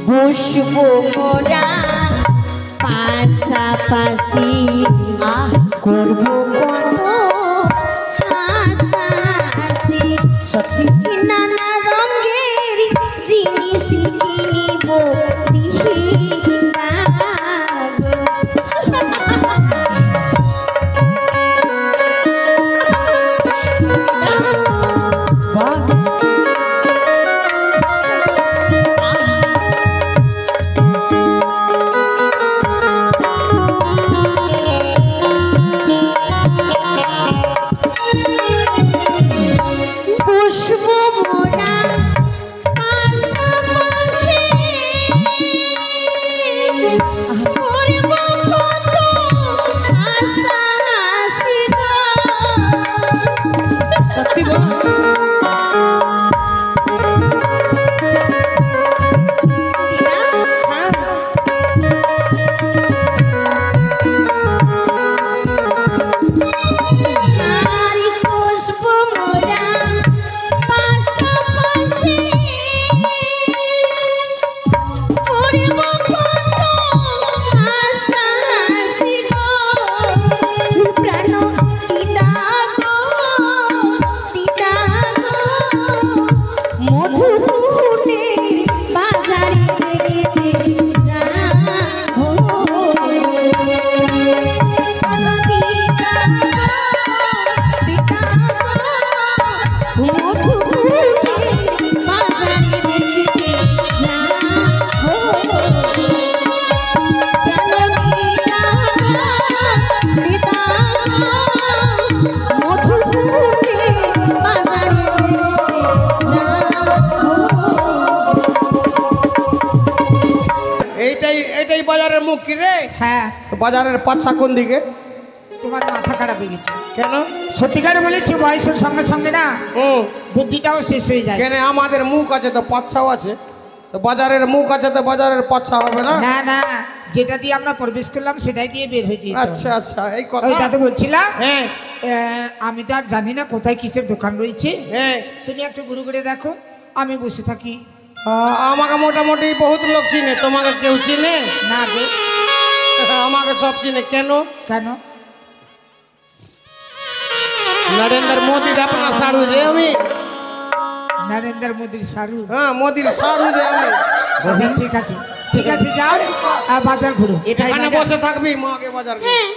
বসবো মোরা পাশাপাশি করবো কত হাসাহাসি সত্যি নানা রঙের জিনিস কিনিব বাজারের মুখ কি রে? হ্যাঁ বাজারের পাচ্ছা কোন দিকে? তোমার মাথা খারাপ হয়ে গেছে কেন? সত্যিকার বলেছি বয়সের সঙ্গে সঙ্গে না বুদ্ধিটাও শেষ হয়ে যায়। কেন? আমাদের মুখ আছে তো পাচ্ছাও আছে, তো বাজারের মুখ আছে তো বাজারের পাচ্ছা হবে না? না না, যেটা দিয়ে আমরা প্রবেশ করলাম সেটাই দিয়ে বের হয়েছি। আচ্ছা আচ্ছা, এই কথা। ওই দাদু বলছিলাম হ্যাঁ আমি তো আর জানি না কোথায় কিসের দোকান রয়েছে। হ্যাঁ তুমি একটু ঘুরে ঘুরে দেখো, আমি বসে থাকি। আমাকে মোটামুটি বহুত লোক চিনে, তোমাকে কেউ চিনে না গো? আমাকে সব চিনে। কেন? কেন? নরেন্দ্র মোদীর আপনার সারু যে আমি। নরেন্দ্র মোদীর সারু? হ্যাঁ মোদীর সারু যে আমি। ঠিক আছে ঠিক আছে, যাও বাজার ঘুরো। এখানে বসে থাকবি মাকে বাজার। হ্যাঁ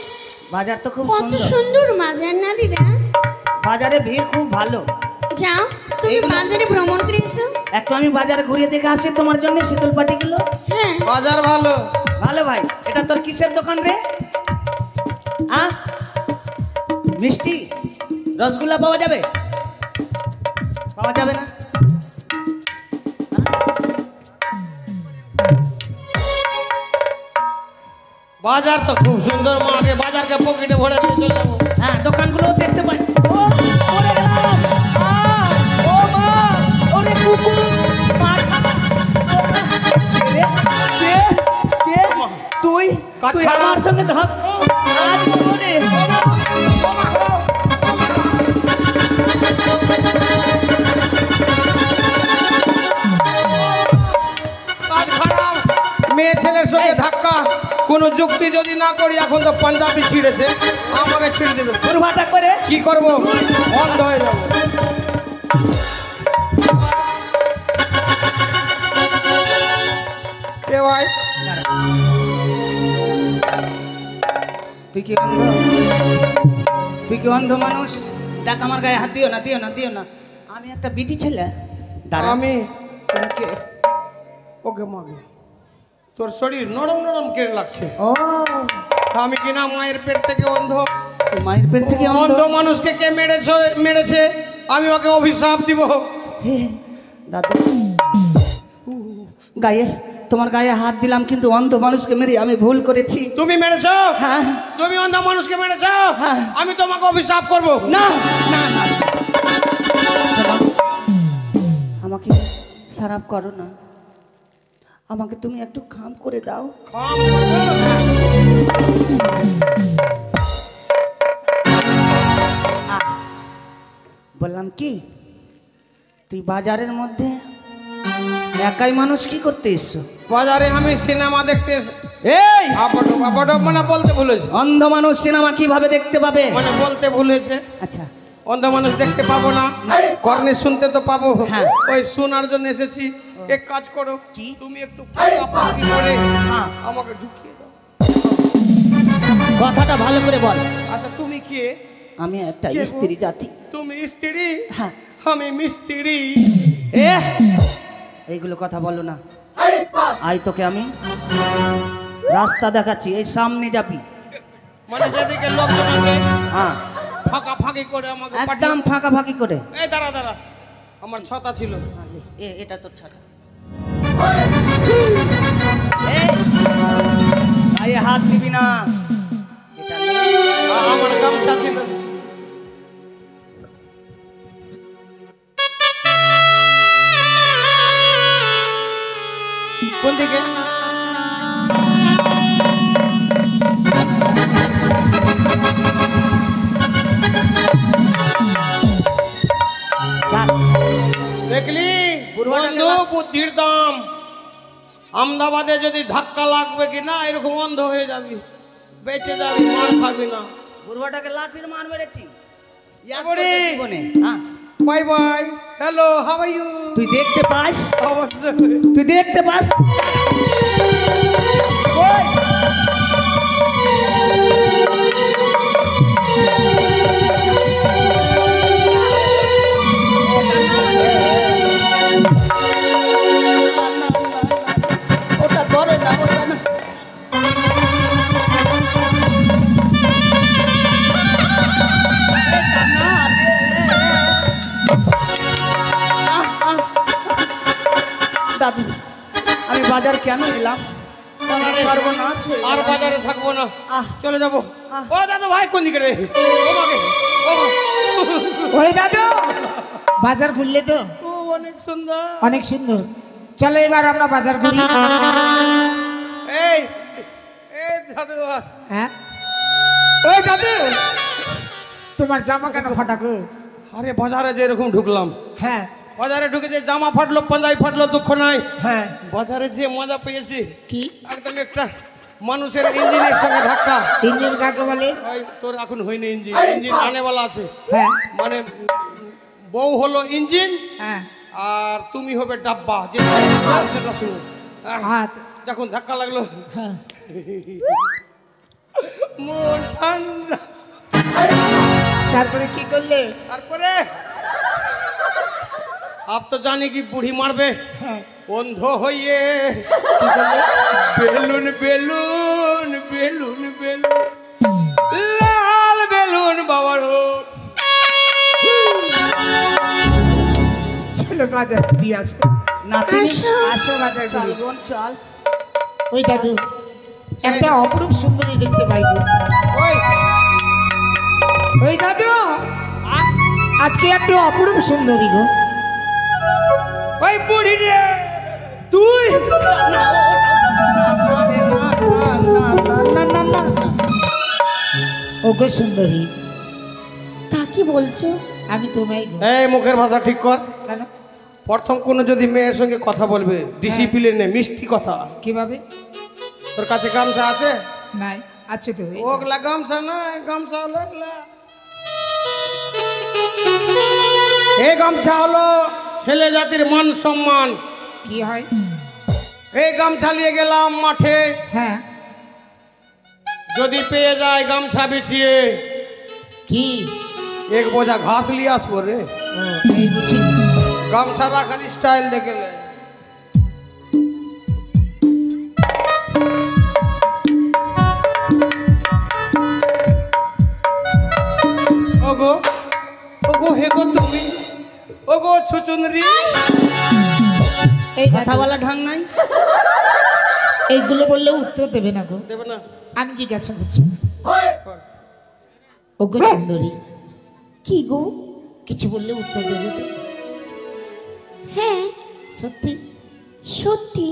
বাজার তো খুব কত সুন্দর বাজার না দিদা? বাজারে ভিড় খুব ভালো। যাও তুমি বাজারে ভ্রমণ করে এসো। একটু আমি বাজারে ঘুরিয়ে দেখে আসি তোমার জন্য শীতল পাটিগুলো। হ্যাঁ বাজার ভালো ভালো ভাই। এটা তোর কিসের দোকান রে? মিষ্টি রসগোল্লা পাওয়া যাবে? পাওয়া যাবে না? বাজার তো খুব সুন্দর, মাকে বাজারকে পকেটে ভরে নিয়ে চলে যাবো। হ্যাঁ দোকানগুলো দেখতে পাই। তুই তুই আমার সঙ্গে ধর। কাজ খারাপ, মেয়ে ছেলের সঙ্গে ধাক্কা। কোনো যুক্তি যদি না করি, এখন তো পাঞ্জাবি ছিঁড়েছে, আমাকে ছিঁড়ে দেবে। দুর্ভাটা করে কি করবো? বন্ধ হয়ে যাবো। কে ভাই? তুই কি অন্ধ? তুই কি অন্ধ মানুষ? দেখ আমার গায়ে হাত দিও না, দিও না, দিও না। আমি একটা বিটি ছেলে। আমি তুমি কে? ওকে মাগে, তোর শরীর নরম নরম কেড়ে লাগছে। ও আমি কিনা মায়ের পেট থেকে অন্ধ, মায়ের পেট থেকে অন্ধ মানুষকে কে মেরেছে আমি ওকে অভিশাপ দিব। হে দাদু, গায়ে তোমার গায়ে হাত দিলাম, কিন্তু অন্ধ মানুষকে মেরে আমি ভুল করেছি। তুমি মেরেছো? হ্যাঁ। তুমি অন্ধ মানুষকে মেরেছো? হ্যাঁ। আমি তোমাকে অভিশাপ করব। না না না, শোনো, আমাকে খারাপ করো না, আমাকে তুমি একটু খাম করে দাও। খাম করবো? বললাম কি, তুই বাজারের মধ্যে একাই মানুষ কি করতে এসছো? বাজারে আমি সিনেমা দেখতে এসেছি। এই আপাটো মানে বলতে ভুলেছে। অন্ধ মানুষ সিনেমা কিভাবে দেখতে পাবে? মানে বলতে ভুলেছে। আচ্ছা, অন্ধ মানুষ দেখতে পাবো না, কর্নে শুনতে তো পাবো। হ্যাঁ। ওই শোনার জন্য এসেছি। এক কাজ করো, কি তুমি একটু ফাঁকাফাঁকি করে আমাকে ঢুকিয়ে দাও। কথাটা ভালো করে বল। আচ্ছা তুমি কে? আমি একটা কে গো? স্ত্রী জাতি। তুমি স্ত্রী? হ্যাঁ। আমি মিস্ত্রি। এ এইগুলো কথা বলো না। আই তোকে আমি রাস্তা দেখাচ্ছি, এই সামনে যাবি। মানে যেদিকে লোকজন আছে হ্যাঁ, ফাঁকাফাঁকি করে আমাকে একদম ফাঁকা ফাঁকি করে। এই দাঁড়া দাঁড়া, আমার ছাতা ছিল। এটা তোর ছাতা। গায়ে হাত দিবি না। এটা নে। আমার গামছা ছিল। কোন দিকে? দেখলি বন্ধু বুদ্ধির দাম। আহমেদাবাদে যদি ধাক্কা লাগবে কি না, এরকম অন্ধ হয়ে যাবি, বেঁচে যাবি, মার খাবি না। বুড়োটাকে লাঠির মার মেরেছি জীবনে। হ্যাঁ, bye bye, hello, how are you? তুই দেখতে পাস? অবশ্যই। তুই দেখতে পাস? ওটা ধরে না, ওটা না। দাদু, আমি বাজার কেন এলাম? সর্বনাশ হয়ে আর গেল। বাজারে থাকবো না, আহ। চলে যাবো। আহ। ও দাদু ভাই, কোন দিকে রে? ওমাকে, ওই দাদু, বাজার খুললে তো? ও অনেক সুন্দর। অনেক সুন্দর। চলো এবার আমরা বাজার করি। এই এই দাদু ভাই। হ্যাঁ, ওই দাদু, তোমার জামা কেন ফাটা গো? আরে বাজারে যে এরকম ঢুকলাম, হ্যাঁ বাজারে ঢুকে যে জামা ফাটলো, পাঞ্জাবি ফাটলো, দুঃখ নাই। হ্যাঁ। বাজারে যে মজা পেয়েছি, কি? একদম একটা মানুষের ইঞ্জিনের সঙ্গে ধাক্কা। ইঞ্জিন কাকে বলে? ওই তোর এখন হয়নি ইঞ্জিন, ইঞ্জিন আনেওয়ালা আছে। হ্যাঁ মানে বউ হলো ইঞ্জিন হ্যাঁ আর তুমি হবে ডাব্বা। যে সেটা শুনো। হ্যাঁ যখন ধাক্কা লাগলো, হ্যাঁ। মন ঠান্ডা। তারপরে কি করলে? তারপরে আপ তো জানি কি বুড়ি মারবে। হ্যাঁ। অন্ধ হইয়ে কি করলে? বেলুন বেলুন বেলুন বেলুন লাল বেলুন বাবার হোক। চলো বাজার করি, আসো নাতিনি, আসো বাজার চল করি। বোন, চল। ওই দাদু, একটা অপরূপ সুন্দরী দেখতে পাইবো। ওই ওই দাদু, আজকে একটা অপরূপ সুন্দরী গো। ওই বুড়ি রে তুই। ওগো সুন্দরী, তা কি বলছো? আমি তোমায় গো। এই মুখের ভাষা ঠিক কর। কেন? প্রথম কোনো যদি মেয়ের সঙ্গে কথা বলবে, ডিসিপ্লিনে মিষ্টি কথা। কিভাবে? তোর কাছে গামছা আছে? নাই, আছে তো। এই ওগলা গামছা না, গামছা হলো এগুলা। এই গামছা হলো ছেলে জাতির মান সম্মান। কি হয়? এই গামছা নিয়ে গেলাম মাঠে, হ্যাঁ। যদি পেয়ে যায় গামছা বিছিয়ে কি? এক বোঝা ঘাস নিয়ে আসবো রে। ও, এই বুঝি। গামছা রাখার স্টাইল দেখে নে। গো ও গো হে গো তুমি ও গো ছুচুনরি এই কথা দাদু, বলা ঢং নাই। এইগুলো বললে উত্তর দেবে না গো। দেবে না আমি জিজ্ঞাসা করছি, ও গো সুন্দরী, কি গো? কিছু বললে উত্তর দেবে তো? হ্যাঁ সত্যি? সত্যি।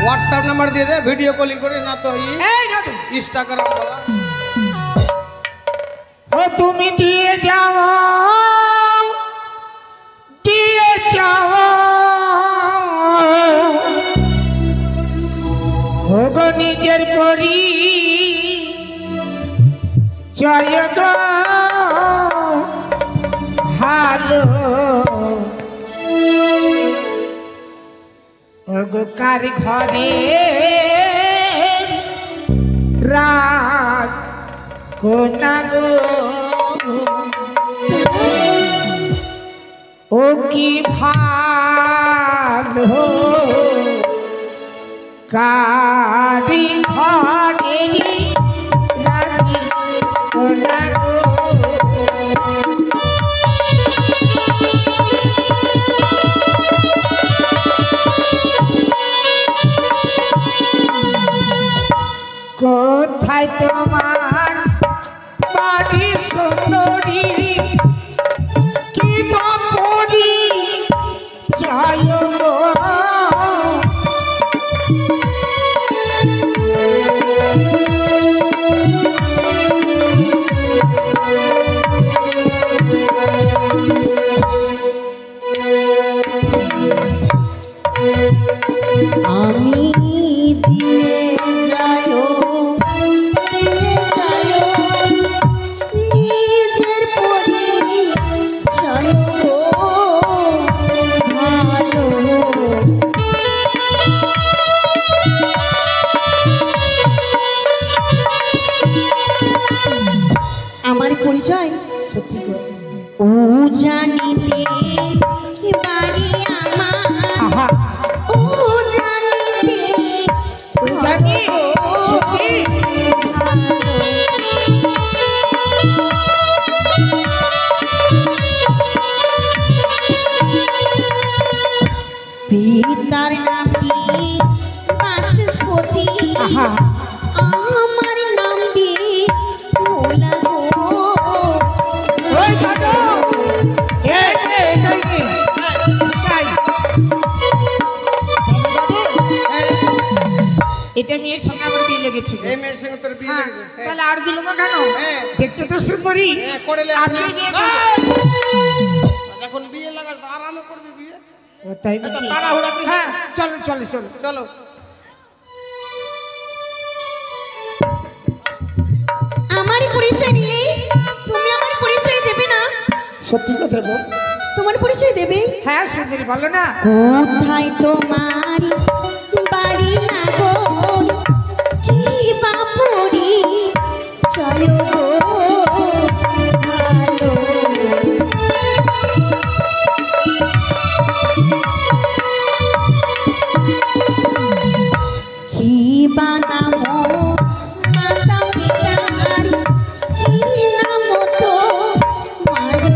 হোয়াটসঅ্যাপ নাম্বার দিয়ে দে, ভিডিও কলিং করে না তো এই দাদু, ইনস্টাগ্রাম বলা। ও তুমি দিয়ে যাও, দিয়ে যাও, ও গো নিজের করি জয় গো ভালো, ও গো কার ঘরে রাত কোনা গো, ও কি ভালো কারি ঘরে রাত কোনা গো। কোথায় তোমার বাড়ি সুন্দরী, কি বাপরি চাই গো, আমি দিয়ে যায়ো, দিয়ে যায়ো, নিজের পরিচয় গো ভালো। আমার পরিচয় সত্যি গো, ও জানিতে বাড়ি আমার, আহা, ও জানিতে জানি সত্যি, পিতার নামটি বাচস্পতি, আহা, আমার নাম দিয়ে ভোলা গো। ওই দাদু, এই যে, এটাই কি? এটাই। এটা মেয়ের সঙ্গে আমার বিয়ে লেগেছিল। এই মেয়ের সঙ্গে তোর বিয়ে হ্যাঁ, লেগেছে। হ্যাঁ। তাহলে আর দিলুম কেন? হ্যাঁ। দেখতে তো সুন্দরী, হ্যাঁ, করে লে। আজকে বিয়ে করবো। এখন বিয়ে লাগা তো আরামে করবি বিয়ে। ও তাই বুঝি? তাড়াহুড়া করিস না। হ্যাঁ, চলো চলো চলো। চলো আমার পরিচয় নিলে তুমি আমার পরিচয় দেবে না? সত্যি কথা বল। তোমার পরিচয় দেবে? হ্যাঁ সুন্দরী, বলো না। কোথায় তোমার বাড়ি নগর, কি বাপরি চলো গো ভালো। কি বানামো মাতা পিতার, কি নাম তো মারো।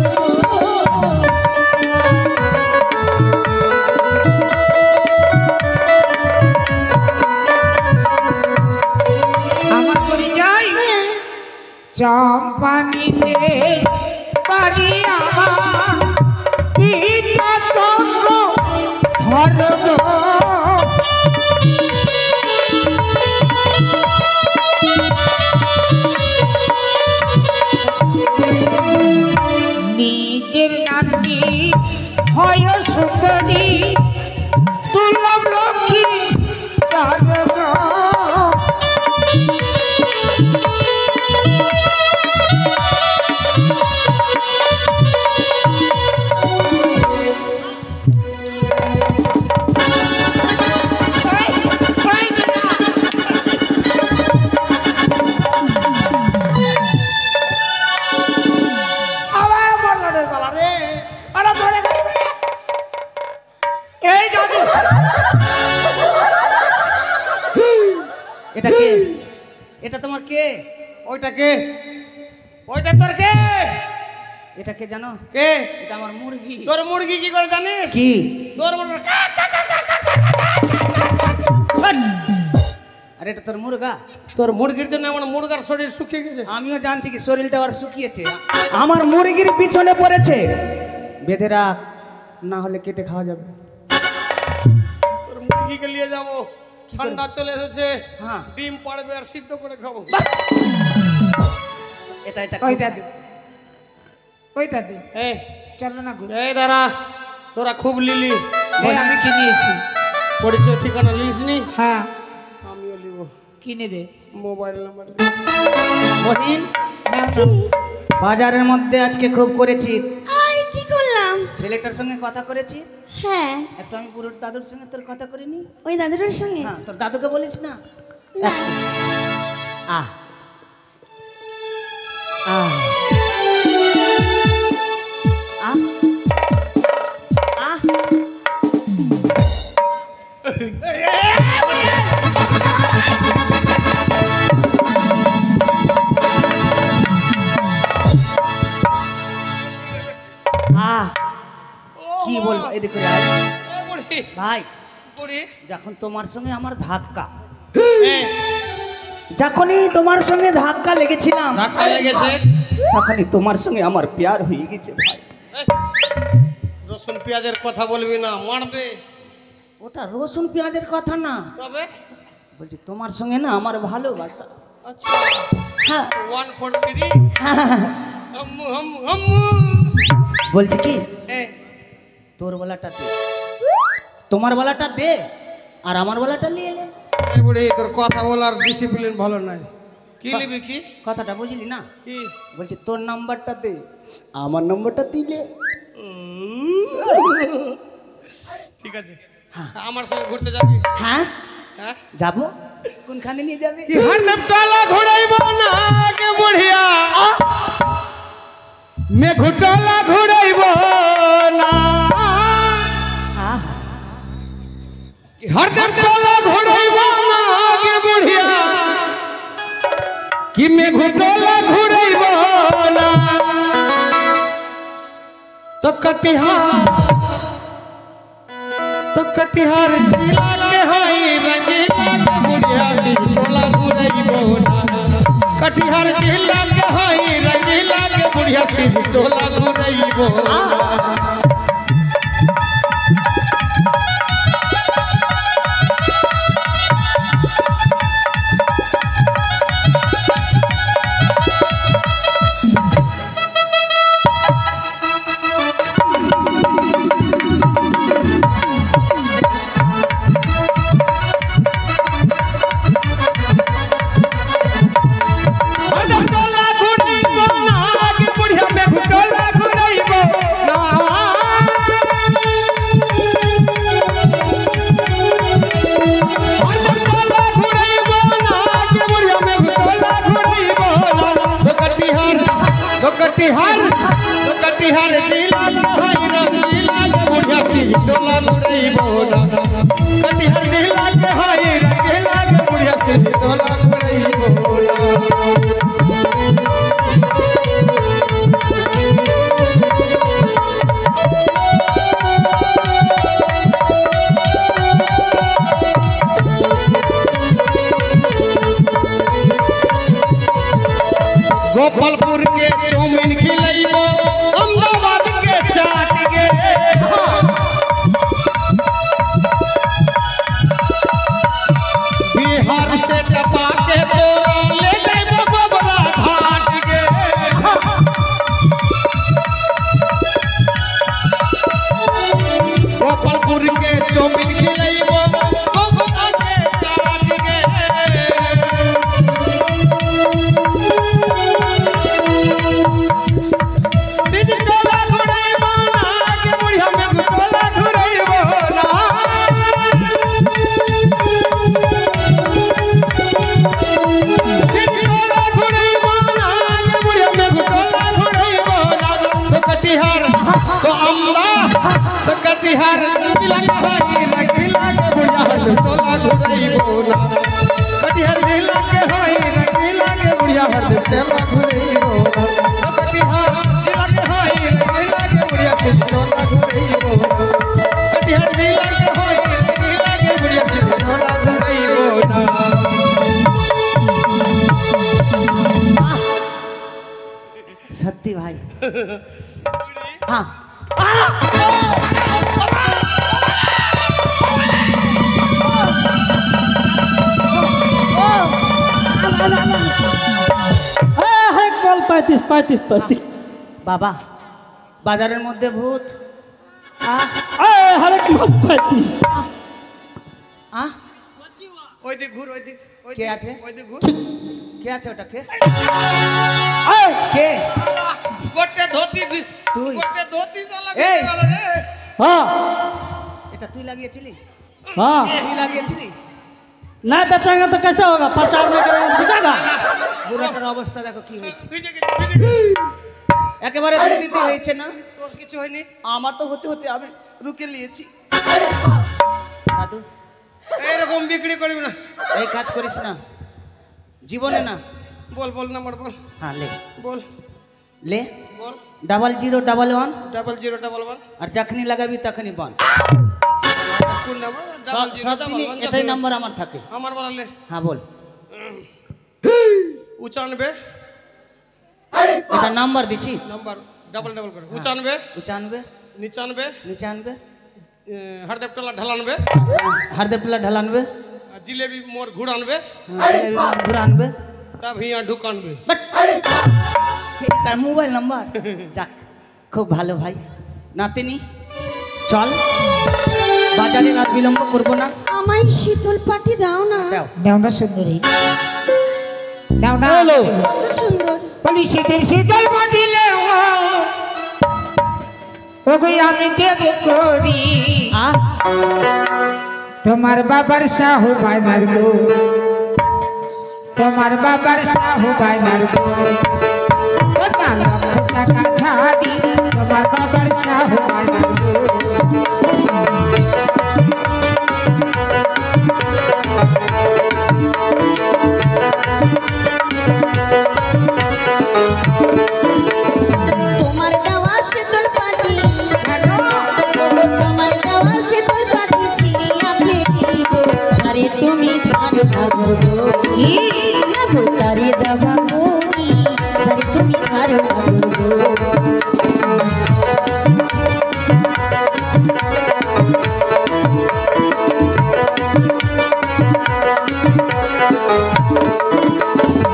আমার পরিচয় চম্পানিতে বাড়ি আমার, পিতা চন্দ্র ধর গো, নিজের নামটি হয় সুন্দরী, দুর্লভ লক্ষ্মী ধর গো। এটা কে? এটা তোমার কে? ওইটা কে? ওইটা এটা তোর কে? এটা কে জানো? কে? এটা আমার মুরগি। তোর মুরগি কি করে জানিস? কি? তোর মুরগি কা কা কা কা কা কা। আরে এটা তোর মুরগা? তোর মুরগির জন্য আমার মুরগার শরীর শুকিয়ে গেছে। আমিও জানছি কি শরীরটা আর শুকিয়েছে। আমার মুরগির পিছনে পড়েছে, বেঁধে রাখ, না হলে কেটে খাওয়া যাবে। তোর মুরগিকে নিয়ে যাবো, ঠান্ডা চলে এসেছে। হ্যাঁ। ডিম পাড়বে আর সিদ্ধ করে খাবো। এটা এটা ওই দাদু, ওই দাদু, এই চলো না গো। এই দাঁড়া, তোরা খুব লিলি। এই আমি কি নিয়েছি? পরিচয় ঠিকানা লিলিস নি? হ্যাঁ, আমিও লিব। কি নেবে? Mobile number. মহিন, নাও, কি? নাও। বাজারের মধ্যে আজকে খুব করেছি। আই কি করলাম? ছেলেটার সঙ্গে কথা করেছি। হ্যাঁ, একটু আমি পুরো দাদুর সঙ্গে তোর কথা করিনি। ওই দাদুটার সঙ্গে। হ্যাঁ, তোর দাদুকে বলিস না। না। আহ আহ আহ আহ আহ কি বলবো? এদিকে আয়। ও বুড়ি, ভাই, বুড়ি। যখন তোমার সঙ্গে আমার ধাক্কা, এই, যখনই তোমার সঙ্গে ধাক্কা লেগেছিলাম, ধাক্কা লেগেছে। তখনই তোমার সঙ্গে আমার প্যার হয়ে গেছে ভাই। এই, রসুন পেঁয়াজের কথা বলবি না, মারবে। ওটা রসুন পেঁয়াজের কথা না, তবে বলছি তোমার সঙ্গে না আমার ভালোবাসা। আচ্ছা, হ্যাঁ 1 4 3 হাম্মু হাম্মু হাম্মু। বলছি কি, এই, তোর বেলাটা দে, তোমার বেলাটা দে, আর আমার বেলাটা নিয়ে এলে। এই বুড়ি, তোর কথা বলার ডিসিপ্লিন ভালো নাই। কি নিবি কি? কথাটা বুঝলি না? কি? বলছি তোর নাম্বারটা দে, আমার নাম্বারটা দিলে। ঠিক আছে, আমার সঙ্গে ঘুরতে যাবি? হ্যাঁ হ্যাঁ, যাবো। কোনখানে নিয়ে যাবে? কি হারনাপটালা ঘুরাইব না কে বুড়িয়া? মেঘুটালা ঘুরাইব না। আহ, কি হারনাপটালা ঘুরাইব না কে বুড়িয়া? কি মেঘুটালা ঘুরাইব না? তো কটিহার জিলা के हई रंगीला बुढ़िया टोला घुराइब ना। कटिहार जिला के हई रंगीला के बुढ़िया टोला घुराइब ना। कटिहार जिला हई रंगीला बुढ़िया टोला घुराइब ना। कटिहार जिला के हई रंगीला बुढ़िया टोला घुराइब गोपालपुर के चौमिन खिलाइब, अहमदाबाद के चाट गे। बिहार से टपा के तो ले जाइब गोबरा घाट गे। गोपालपुर के चौमिन खिलाइब, गोबरा के चाट गे। टोला घुराइब ना के बुढ़िया में टोला घुराइब ना। टोला घुराइब ना के बुढ़िया में टोला घुराइब ना। तो कटिहार तो अम्बा तो कटिहार जिला के हई रंगीला के बुढ़िया टोला घुराइब ना। कटिहार जिला के हई रंगीला के बुढ़िया टोला घुराइब ना। সত্যি ভাই হ্যাঁ বল 35 বাবা বাজারের মধ্যে ভূত হরেক মাল 35 আহ ওই দিক ঘুর ওই দিক কে আছে? ওই দিক ঘুর কে আছে ওটা কে কে গোটে ধোতি তুই? গোটে ধোতি জ্বালা এই! গেল রে हाँ এটা তুই লাগিয়েছিলি हाँ তুই লাগিয়েছিলি नहीं बेचेंगे तो कैसे होगा प्रचार नहीं करेंगे तो बिकेगा বুড়াটার অবস্থা দেখো কি হয়েছে ভিজে গেছে ভিজে গেছে একেবারে ধরে দিতে হয়েছে না তোর কিছু হয়নি আমার তো হতে হতে আমি রুকে নিয়েছি দাদু এইরকম বিক্রি করবি না এই কাজ করিস না জীবনে না বল বল নাম্বার বল হ্যাঁ লে বল লে বল 0011 0011 আর যখনই লাগাবি তখনই বল কোন নাম্বার সব দিনই এটাই নাম্বার আমার থাকে আমার বলালে হ্যাঁ বল 95 এটা নাম্বার দিছি নাম্বার ডবল ডবল করে 95 95 95 95 हरदेव टोला ढलानबे हरदेव टोला ढलानबे जिलेबी मोर घुड़ानबे घुरानबे तब हिया ढुकानबे এটা মোবাইল নাম্বার যাক খুব ভালো ভাই নাতিনি চল বাজারে আর বিলম্ব করব না আমায় শীতল পাটি দাও না। দাও দাও না সুন্দরী দাও না কত সুন্দর। বলি শীতের শীতল মদিলে ও গো আমি দেব করি আ তোমার বাবার শাহু ভাইনার গো তোমার বাবার শাহু ভাইনার গো ও না লক্ষ টাকা ধারি তোমার বাবার শাহু ভাইনার গো তোমার দেওয়া শীতল পাটি, তোমার দেওয়া শীতল পাটি ছিঁড়িয়া ফেলিব। আরে তুমি ধান লাগো গো, লাগো তারে দেওয়া মুড়ি, আরে তুমি ধান লাগো গো।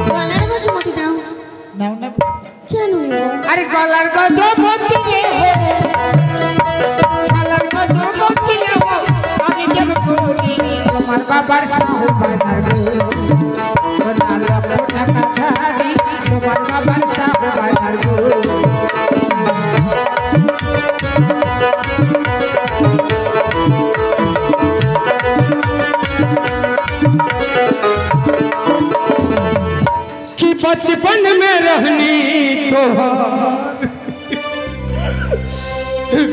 গলার গজমতি দাও। নাও না কেন নেব? আরে গলার গজো বদলে গলার গজো বদলে আমি দেব করি তোমার বাবার শাহু ভাইনার গো ও না লক্ষ টাকা ধারি তোমার বাবার শাহু ভাইনার গো कि बचपन में रहनी तोहार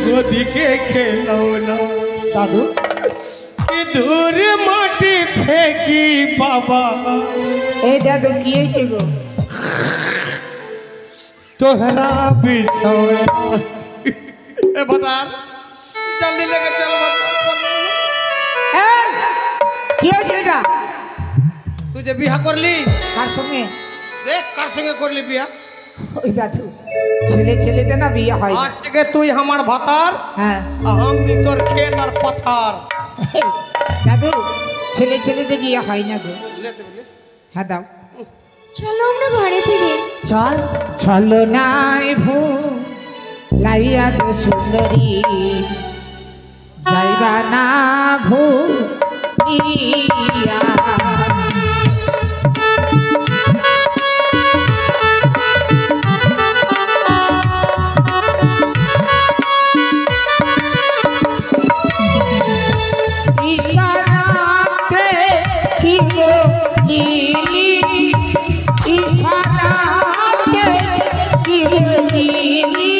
गोदी के खेलौना দাদু कि दूर माटी फेंकी बाबा এই দাদু কি হয়েছে গো तोहरा बिछौना ए बता जल्दी लेके चल এই, কি হয়েছে এটা तू जे बिहा करली কার সঙ্গে देख कार संगे करली बिहा ওই দাদু ছেলে ছেলেতে না বিয়ে হয় না। आज থেকে তুই আমার ভাতার হ্যাঁ আর আমি তোর খেত আর পাথার দাদু ছেলে ছেলেতে বিয়ে হয় না গো লেতে বলে হ্যাঁ দাও চলো আমরা ঘরে ফিরে। চল চলো নাই ভু লাইয়া গো সুন্দরী যাইবা না ভু ইয়া ইশারাতে কি গো নীলি ইশারাতে কি গো নীলি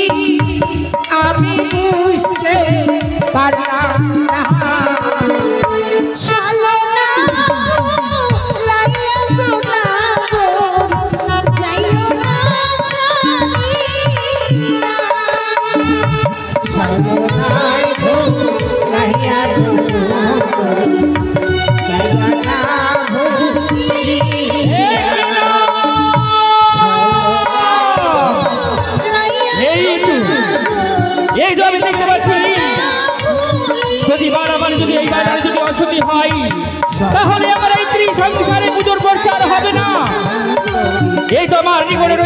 আমি বুঝতে পারলাম না চলো না লাগিয়া গো না গো, যাইও না ছাড়িয়া। চলো না গো লাইয়া গো সুন্দরী যাইবা না ভু ইয়া যদি হয় তাহলে আমার এই ত্রিসংসারে পুজোর প্রচার হবে না। এই তো আমার জীবনের